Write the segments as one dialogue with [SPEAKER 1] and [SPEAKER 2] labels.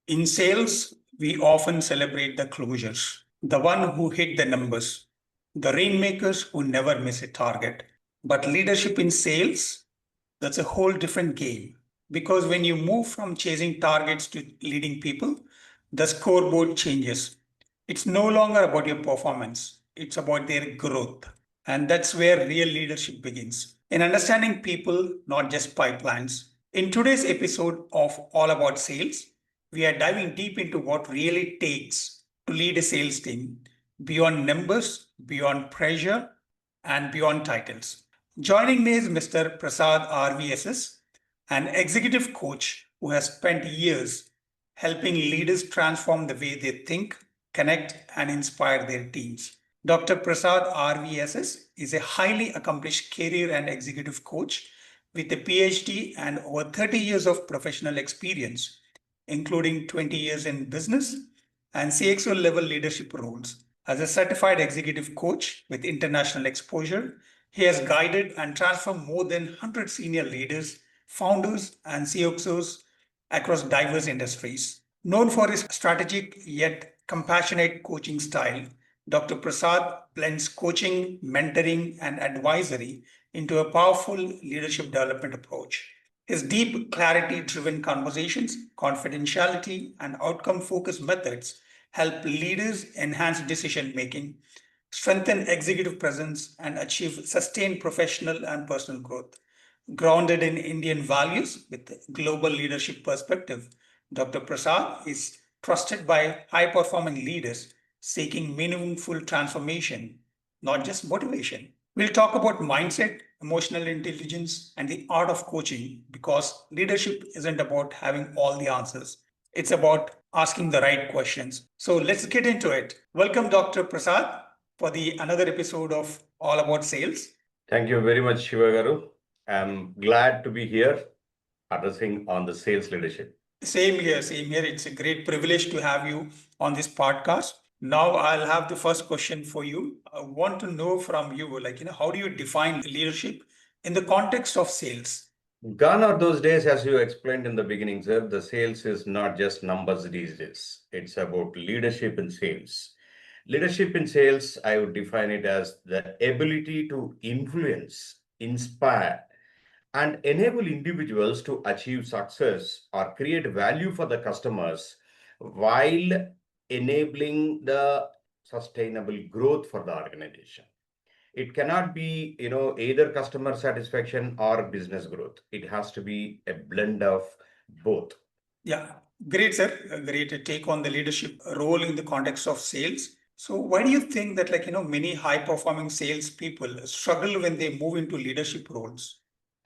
[SPEAKER 1] In sales, we often celebrate the closures, the one who hit the numbers, the rainmakers who never miss a target. But leadership in sales, that's a whole different game. Because when you move from chasing targets to leading people, the scoreboard changes. It's no longer about your performance, it's about their growth. And that's where real leadership begins. In understanding people, not just pipelines. In today's episode of All About Sales, we are diving deep into what really takes to lead a sales team beyond numbers, beyond pressure, and beyond titles. Joining me is Mr. Prasad RVSS, an executive coach who has spent years helping leaders transform the way they think, connect, and inspire their teams. Dr. Prasad RVSS is a highly accomplished career and executive coach with a PhD and over 30 years of professional experience, including 20 years in business and CXO level leadership roles. As a certified executive coach with international exposure, he has guided and transformed more than 100 senior leaders, founders, and CXOs across diverse industries. Known for his strategic yet compassionate coaching style, Dr. Prasad blends coaching, mentoring, and advisory into a powerful leadership development approach. His deep, clarity driven conversations, confidentiality, and outcome focused methods help leaders enhance decision making, strengthen executive presence, and achieve sustained professional and personal growth. Grounded in Indian values with global leadership perspective, Dr. Prasad is trusted by high performing leaders seeking meaningful transformation, not just motivation. We'll talk about mindset, emotional intelligence, and the art of coaching because leadership isn't about having all the answers. It's about asking the right questions. So let's get into it. Welcome, Dr. Prasad, for the another episode of All About Sales.
[SPEAKER 2] Thank you very much, Shiva Garu. I'm glad to be here addressing on the sales leadership.
[SPEAKER 1] Same here, same here. It's a great privilege to have you on this podcast. Now I'll have the first question for you. I want to know from you, how do you define leadership in the context of sales?
[SPEAKER 2] Gone are those days, as you explained in the beginning, sir. The sales is not just numbers these days. It's about leadership in sales. Leadership in sales, I would define it as the ability to influence, inspire, and enable individuals to achieve success or create value for the customers while enabling the sustainable growth for the organization. It cannot be, either customer satisfaction or business growth. It has to be a blend of both.
[SPEAKER 1] Yeah, great, sir. A great take on the leadership role in the context of sales. So why do you think that, many high performing sales people struggle when they move into leadership roles?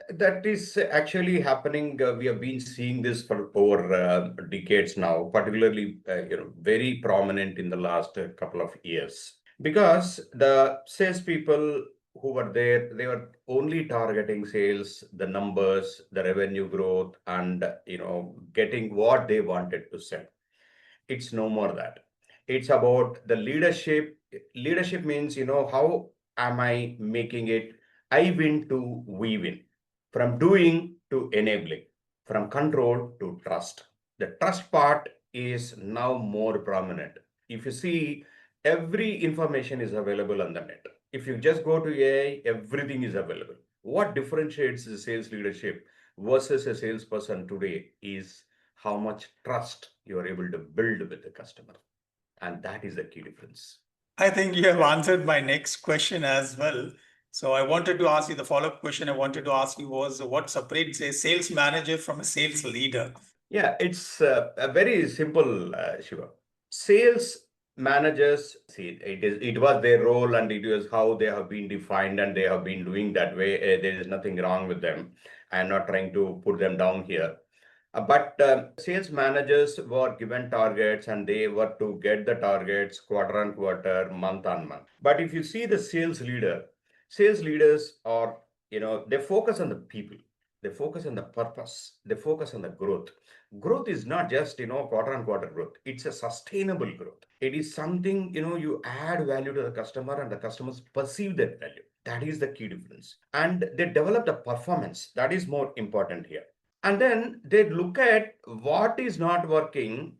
[SPEAKER 2] That is actually happening. We have been seeing this for over decades now, particularly very prominent in the last couple of years. Because the salespeople who were there, they were only targeting sales, the numbers, the revenue growth, and getting what they wanted to sell. It's no more that. It's about the leadership. Leadership means, how am I making it? I win to we win. From doing to enabling, from control to trust. The trust part is now more prominent. If you see, every information is available on the net. If you just go to AI, everything is available. What differentiates the sales leadership versus a salesperson today is how much trust you are able to build with the customer. And that is the key difference.
[SPEAKER 1] I think you have answered my next question as well. So I wanted to ask you the follow-up question I wanted to ask you was what separates a sales manager from a sales leader?
[SPEAKER 2] Yeah, it's a very simple, Shiva. Sales managers, see, it was their role and it was how they have been defined and they have been doing that way. There is nothing wrong with them. I'm not trying to put them down here. But sales managers were given targets and they were to get the targets quarter on quarter, month on month. But if you see the sales leaders are, they focus on the people, they focus on the purpose, they focus on the growth. Growth is not just, quarter on quarter growth. It's a sustainable growth. It is something, you add value to the customer and the customers perceive that value. That is the key difference. And they develop the performance. That is more important here. And then they look at what is not working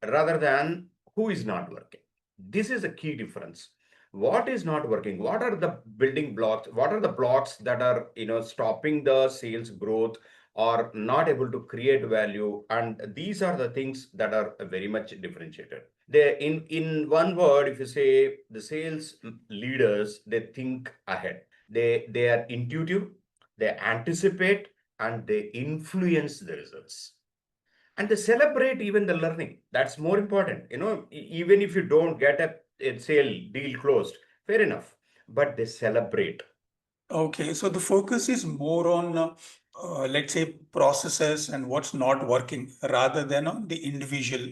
[SPEAKER 2] rather than who is not working. This is a key difference. What is not working? What are the building blocks? What are the blocks that are stopping the sales growth or not able to create value? And these are the things that are very much differentiated. They, in one word, if you say the sales leaders, they think ahead. They are intuitive, they anticipate, and they influence the results, and they celebrate even the learning. That's more important. Even if you don't get a sale deal closed, fair enough, but they celebrate.
[SPEAKER 1] Okay, so the focus is more on, let's say, processes and what's not working rather than on the individual.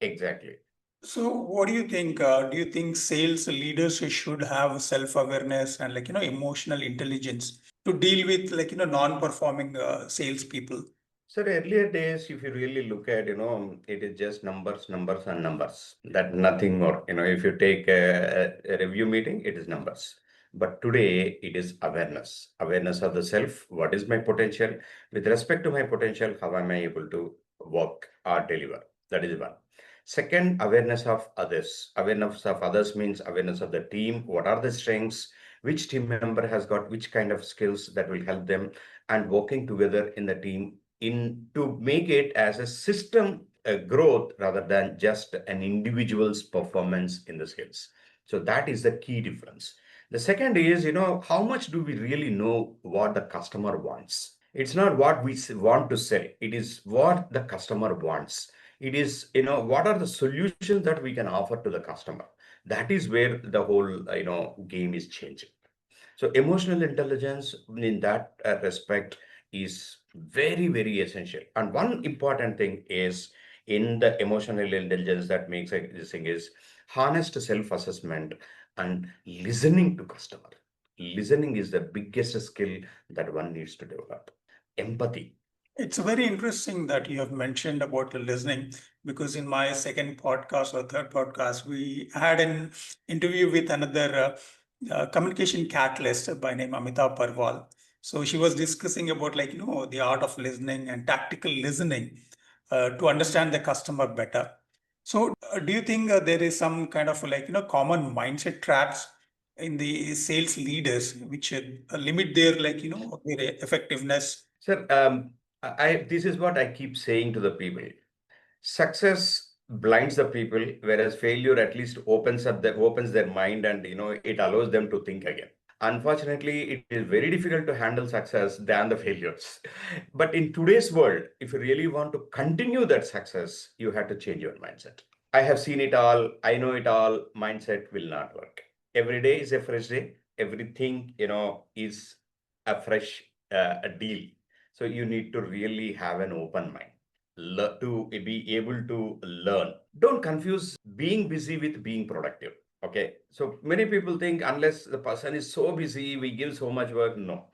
[SPEAKER 2] Exactly.
[SPEAKER 1] So, what do you think? Do you think sales leaders should have self-awareness and emotional intelligence to deal with non-performing salespeople?
[SPEAKER 2] So earlier days, if you really look at, it is just numbers, numbers, and numbers. That nothing more. If you take a review meeting, it is numbers. But today, it is awareness. Awareness of the self. What is my potential? With respect to my potential, how am I able to work or deliver? That is one. Second, awareness of others. Awareness of others means awareness of the team. What are the strengths? Which team member has got which kind of skills that will help them, and working together in the team in to make it as a system growth rather than just an individual's performance in the skills. So that is the key difference. The second is, how much do we really know what the customer wants? It's not what we want to sell, it is what the customer wants. It is, what are the solutions that we can offer to the customer. That is where the whole game is changing. So emotional intelligence in that respect is very, very essential. And one important thing is in the emotional intelligence that makes this thing is honest self-assessment and listening to customer. Listening is the biggest skill that one needs to develop. Empathy.
[SPEAKER 1] It's very interesting that you have mentioned about the listening because in my second podcast or third podcast, we had an interview with another communication catalyst by name Amita Parwal. So she was discussing about the art of listening and tactical listening to understand the customer better. So do you think there is some kind of common mindset traps in the sales leaders which limit their their effectiveness?
[SPEAKER 2] Sir, this is what I keep saying to the people. Success blinds the people, whereas failure at least opens their mind, and it allows them to think again. Unfortunately, it is very difficult to handle success than the failures. But in today's world, if you really want to continue that success, you have to change your mindset. I have seen it all, I know it all. Mindset will not work. Every day is a fresh day. Everything, is a fresh a deal. So you need to really have an open mind to be able to learn. Don't confuse being busy with being productive. Okay. So many people think unless the person is so busy, we give so much work. No.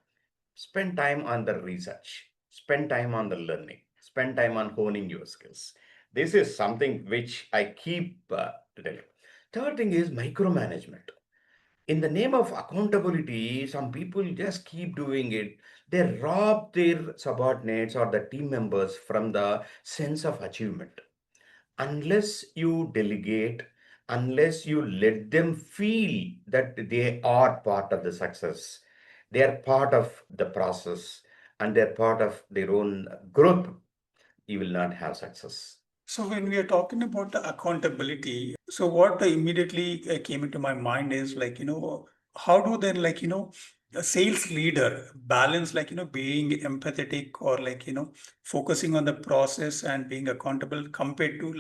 [SPEAKER 2] Spend time on the research, spend time on the learning, spend time on honing your skills. This is something which I keep telling. Third thing is micromanagement. In the name of accountability, some people just keep doing it. They rob their subordinates or the team members from the sense of achievement. Unless you delegate, unless you let them feel that they are part of the success, they are part of the process, and they're part of their own growth, you will not have success.
[SPEAKER 1] So when we are talking about the accountability, so what immediately came into my mind is how do then a sales leader balance being empathetic or focusing on the process and being accountable compared to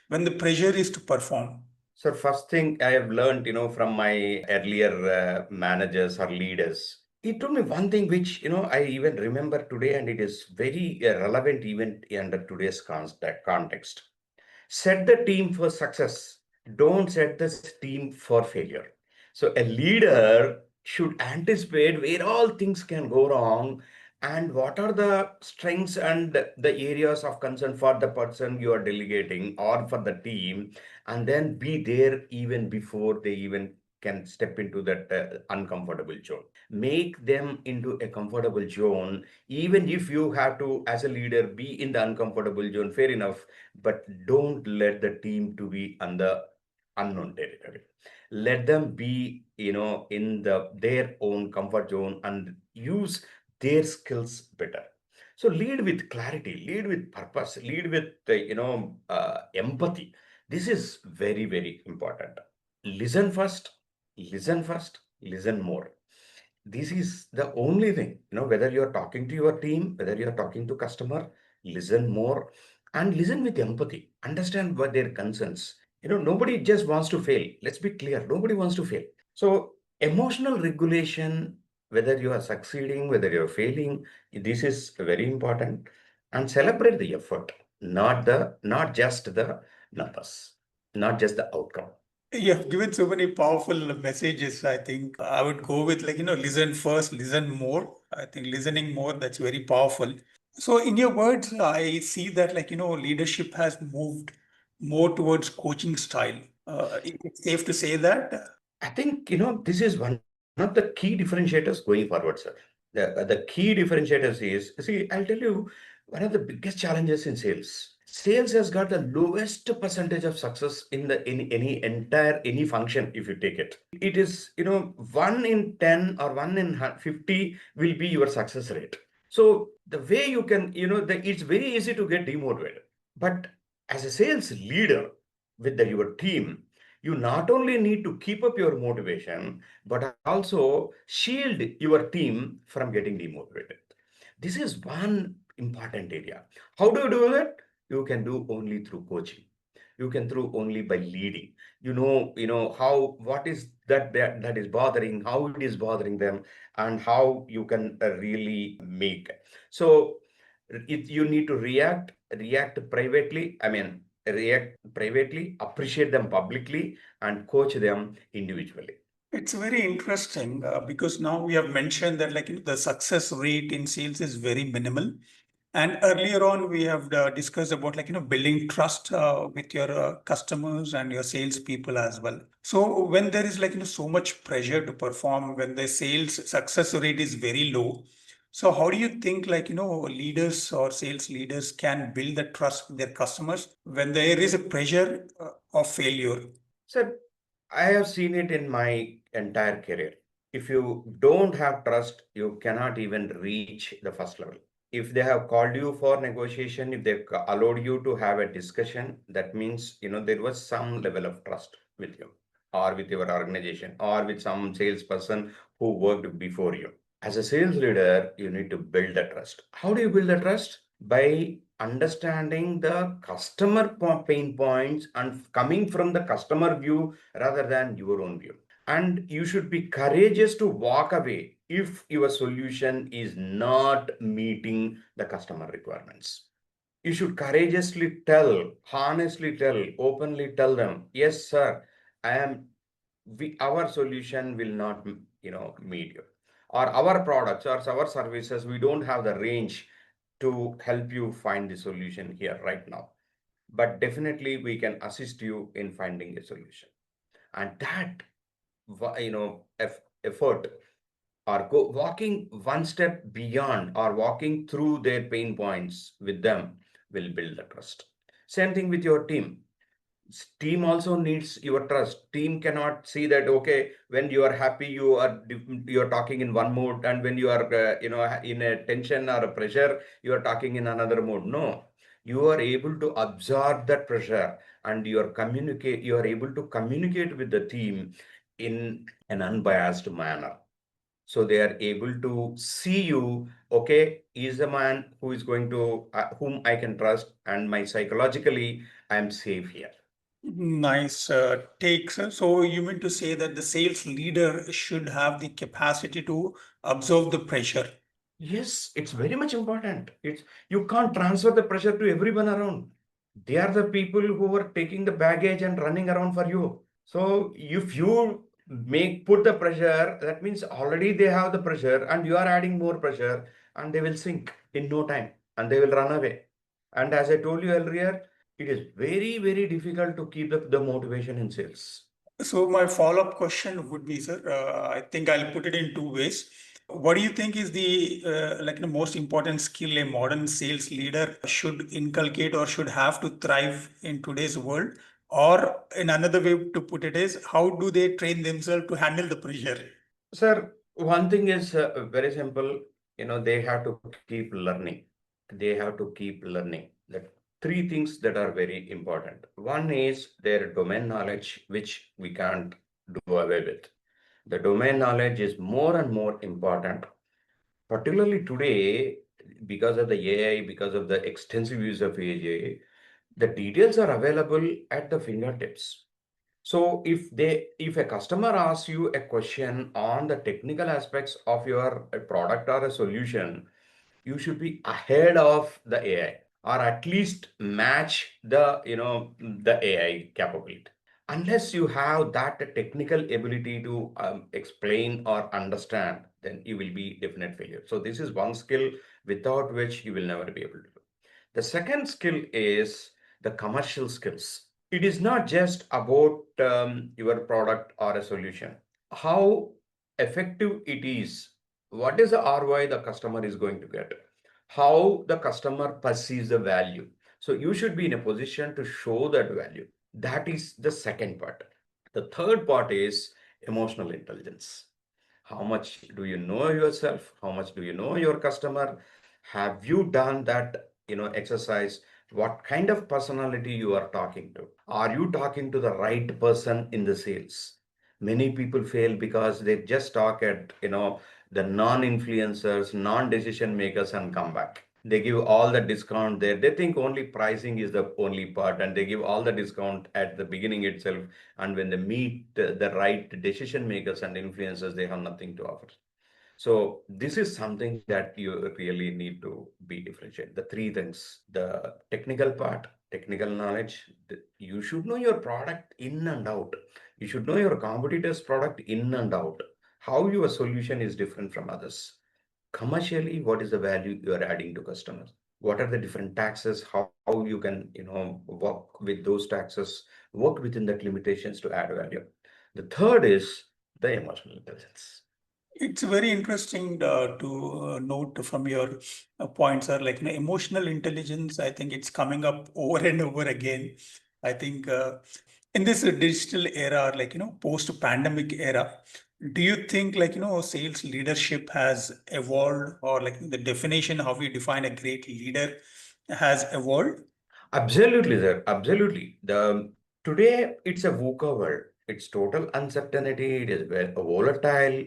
[SPEAKER 1] when the pressure is to perform.
[SPEAKER 2] So first thing I have learned, from my earlier managers or leaders, he told me one thing which, I even remember today, and it is very relevant even under today's context. Set the team for success. Don't set the team for failure. So a leader should anticipate where all things can go wrong and what are the strengths and the areas of concern for the person you are delegating or for the team, and then be there even before they even can step into that uncomfortable zone. Make them into a comfortable zone. Even if you have to, as a leader, be in the uncomfortable zone, fair enough, but don't let the team to be on the unknown territory. Let them be, in their own comfort zone and use their skills better. So lead with clarity, lead with purpose, lead with empathy. This is very, very important. Listen first, listen first, listen more. This is the only thing, whether you're talking to your team, whether you're talking to customer, listen more and listen with empathy. Understand what their concerns. Nobody just wants to fail. Let's be clear. Nobody wants to fail. So emotional regulation, whether you are succeeding, whether you're failing, this is very important. And celebrate the effort, not just the numbers, not just the outcome.
[SPEAKER 1] You have given so many powerful messages. I think I would go with listen first, listen more. I think listening more, that's very powerful. So in your words, I see that leadership has moved more towards coaching style. It's safe to say that.
[SPEAKER 2] I think, this is one of the key differentiators going forward, sir. The key differentiators is, see, I'll tell you, one of the biggest challenges in sales. Sales has got the lowest percentage of success in the in any entire any function if you take it. It is, 1 in 10 or 1 in 50 will be your success rate. So the way you can, it's very easy to get demotivated. But as a sales leader with your team, you not only need to keep up your motivation, but also shield your team from getting demotivated. This is one important area. How do you do that? You can do only through coaching. You can through only by leading. How what is that is bothering, how it is bothering them, and how you can really make. So you need to react privately. I mean, react privately, appreciate them publicly, and coach them individually.
[SPEAKER 1] It's very interesting because now we have mentioned that the success rate in sales is very minimal. And earlier on, we have discussed about building trust with your customers and your salespeople as well. So when there is so much pressure to perform, when the sales success rate is very low, so how do you think leaders or sales leaders can build the trust with their customers when there is a pressure of failure?
[SPEAKER 2] So I have seen it in my entire career. If you don't have trust, you cannot even reach the first level. If they have called you for negotiation, if they allowed you to have a discussion, that means there was some level of trust with you, or with your organization, or with some salesperson who worked before you. As a sales leader, you need to build the trust. How do you build the trust? By understanding the customer pain points and coming from the customer view rather than your own view. And you should be courageous to walk away if your solution is not meeting the customer requirements. You should courageously tell, honestly tell, openly tell them, yes, sir, I am, our solution will not, meet you. Or our products or our services, we don't have the range to help you find the solution here right now. But definitely we can assist you in finding a solution. And that, effort or walking one step beyond or walking through their pain points with them will build the trust. Same thing with your team. Team also needs your trust. Team cannot see that, okay, when you are happy, you're talking in one mode, and when you are in a tension or a pressure, you are talking in another mode. No, you are able to absorb that pressure, and you are able to communicate with the team in an unbiased manner. So they are able to see you, okay, is a man who is going to whom I can trust, and my psychologically I am safe here.
[SPEAKER 1] Nice take, sir. So you mean to say that the sales leader should have the capacity to absorb the pressure?
[SPEAKER 2] Yes, it's very much important. It's You can't transfer the pressure to everyone around. They are the people who are taking the baggage and running around for you. So if you put the pressure, that means already they have the pressure and you are adding more pressure, and they will sink in no time and they will run away. And as I told you earlier, it is very, very difficult to keep the motivation in sales.
[SPEAKER 1] So my follow-up question would be, sir, I think I'll put it in two ways. What do you think is the most important skill a modern sales leader should inculcate or should have to thrive in today's world? Or in another way to put it is, how do they train themselves to handle the pressure?
[SPEAKER 2] Sir, one thing is very simple. They have to keep learning. They have to keep learning. The three things that are very important. One is their domain knowledge, which we can't do away with. The domain knowledge is more and more important, particularly today because of the AI, because of the extensive use of AI. The details are available at the fingertips. So if a customer asks you a question on the technical aspects of your product or a solution, you should be ahead of the AI or at least match the AI capability. Unless you have that technical ability to explain or understand, then you will be definite failure. So this is one skill without which you will never be able to do. The second skill is the commercial skills. It is not just about your product or a solution. How effective it is, what is the ROI the customer is going to get, how the customer perceives the value. So you should be in a position to show that value. That is the second part. The third part is emotional intelligence. How much do you know yourself? How much do you know your customer? Have you done that, exercise? What kind of personality you are talking to? Are you talking to the right person in the sales? Many people fail because they just talk at, the non-influencers, non-decision makers and come back. They give all the discount there. They think only pricing is the only part and they give all the discount at the beginning itself. And when they meet the right decision makers and influencers, they have nothing to offer. So this is something that you really need to be differentiated. The three things: the technical part, technical knowledge. You should know your product in and out. You should know your competitor's product in and out. How your solution is different from others. Commercially, what is the value you are adding to customers? What are the different taxes? How you can, work with those taxes, work within that limitations to add value. The third is the emotional intelligence.
[SPEAKER 1] It's very interesting to note from your points are emotional intelligence. I think it's coming up over and over again. I think in this digital era, post-pandemic era, do you think sales leadership has evolved or the definition how we define a great leader has evolved?
[SPEAKER 2] Absolutely, sir. Absolutely. The today it's a VUCA world. It's total uncertainty. It is volatile,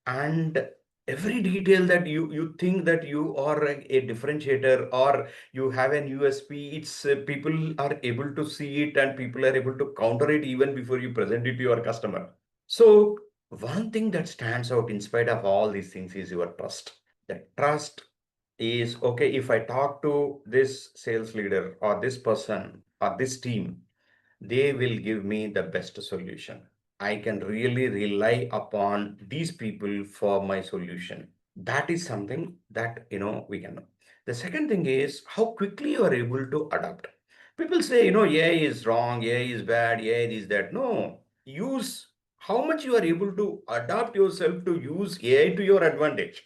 [SPEAKER 2] and every detail that you think that you are a differentiator or you have an USP, it's people are able to see it and people are able to counter it even before you present it to your customer. So one thing that stands out in spite of all these things is your trust. The trust is okay. If I talk to this sales leader or this person or this team, they will give me the best solution. I can really rely upon these people for my solution. That is something that we can know. The second thing is how quickly you are able to adapt. People say, AI is wrong, AI is bad, AI is that. No, use how much you are able to adapt yourself to use AI to your advantage.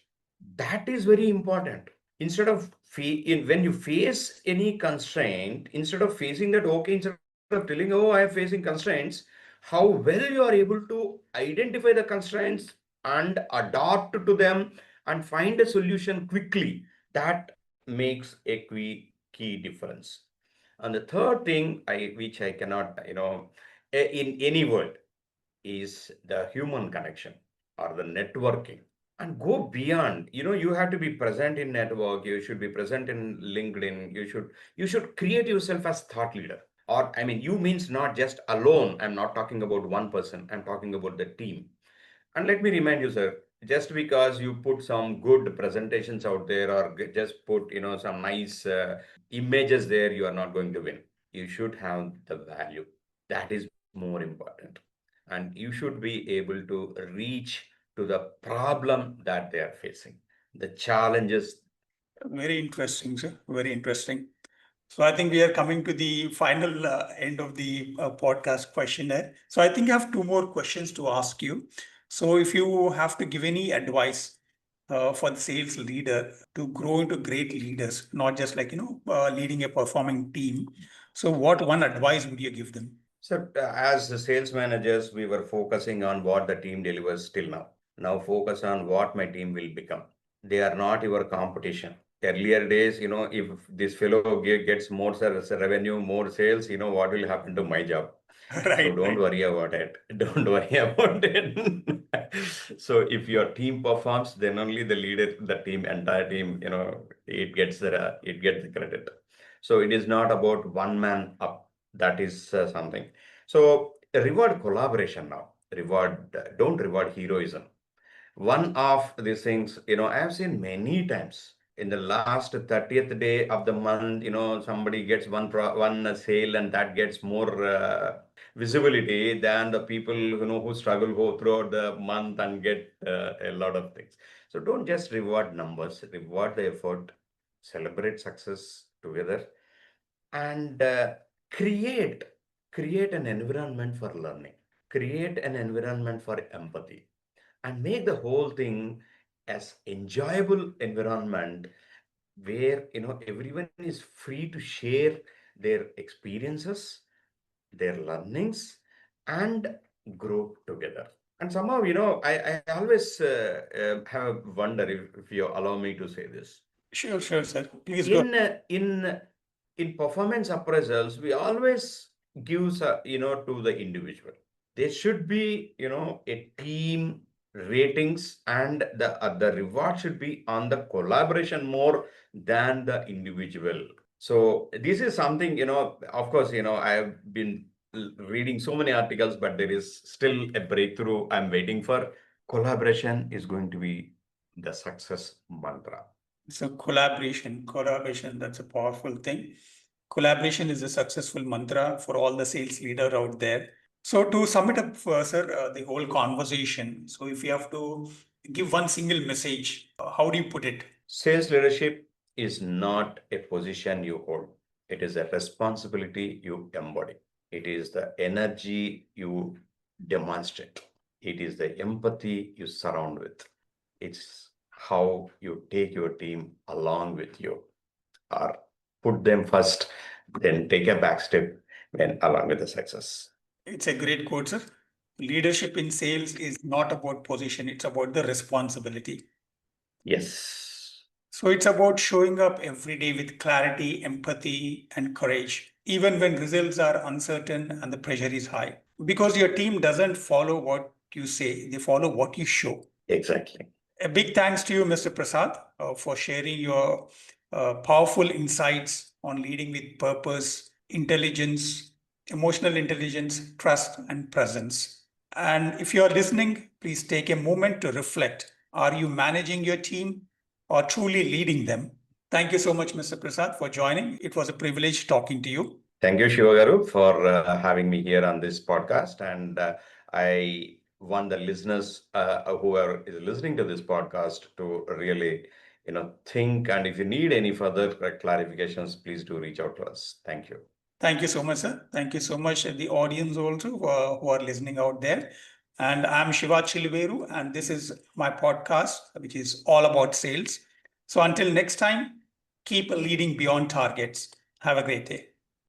[SPEAKER 2] That is very important. Instead of when you face any constraint, instead of facing that, okay, instead of telling, oh, I am facing constraints, how well you are able to identify the constraints and adapt to them and find a solution quickly, that makes a key difference. And the third thing which I cannot, in any word, is the human connection or the networking. And go beyond. You have to be present in network, you should be present in LinkedIn, you should create yourself as thought leader. Or I mean, you means not just alone. I'm not talking about one person, I'm talking about the team. And let me remind you, sir, just because you put some good presentations out there or just put, some nice images there, you are not going to win. You should have the value. That is more important. And you should be able to reach to the problem that they are facing, the challenges.
[SPEAKER 1] Very interesting, sir. Very interesting. So I think we are coming to the final end of the podcast questionnaire. So I think I have two more questions to ask you. So if you have to give any advice for the sales leader to grow into great leaders, not just like, leading a performing team. So what one advice would you give them?
[SPEAKER 2] So, as the sales managers, we were focusing on what the team delivers till now. Now, focus on what my team will become. They are not your competition. Earlier days, if this fellow gets more service revenue, more sales, what will happen to my job? So
[SPEAKER 1] Right,
[SPEAKER 2] don't
[SPEAKER 1] right.
[SPEAKER 2] worry about it. Don't worry about it. So if your team performs, then only the leader, the team, entire team, it gets the credit. So it is not about one man up. That is something. So reward collaboration now. Don't reward heroism. One of these things, I have seen many times in the last 30th day of the month, somebody gets one sale and that gets more visibility than the people, who struggle go throughout the month and get a lot of things. So don't just reward numbers, reward the effort, celebrate success together, and create create an environment for learning, create an environment for empathy, and make the whole thing as enjoyable environment where everyone is free to share their experiences, their learnings, and grow together. And somehow, I always have a wonder, if you allow me to say this.
[SPEAKER 1] Sure, sure, sir. Please go.
[SPEAKER 2] In performance appraisals, we always gives to the individual. There should be a team ratings, and the reward should be on the collaboration more than the individual. So this is something, of course, I have been reading so many articles, but there is still a breakthrough I'm waiting for. Collaboration is going to be the success mantra.
[SPEAKER 1] So collaboration, that's a powerful thing. Collaboration is a successful mantra for all the sales leader out there. So to sum it up, sir, the whole conversation. So if you have to give one single message, how do you put it?
[SPEAKER 2] Sales leadership is not a position you hold. It is a responsibility you embody. It is the energy you demonstrate. It is the empathy you surround with. It's how you take your team along with you, or put them first, then take a back step when along with the success.
[SPEAKER 1] It's a great quote, sir. Leadership in sales is not about position, it's about the responsibility.
[SPEAKER 2] Yes.
[SPEAKER 1] So it's about showing up every day with clarity, empathy, and courage, even when results are uncertain and the pressure is high. Because your team doesn't follow what you say, they follow what you show.
[SPEAKER 2] Exactly.
[SPEAKER 1] A big thanks to you, Mr. Prasad, for sharing your powerful insights on leading with purpose, intelligence, emotional intelligence, trust, and presence. And if you are listening, please take a moment to reflect. Are you managing your team or truly leading them? Thank you so much, Mr. Prasad, for joining. It was a privilege talking to you.
[SPEAKER 2] Thank you, Shiva Garu, for having me here on this podcast. And I want the listeners who are listening to this podcast to really, think. And if you need any further clarifications, please do reach out to us. Thank you.
[SPEAKER 1] Thank you so much, sir. Thank you so much, the audience also who are listening out there. And I'm Shiva Chiluveru, and this is my podcast, which is all about sales. So until next time, keep leading beyond targets. Have a great day.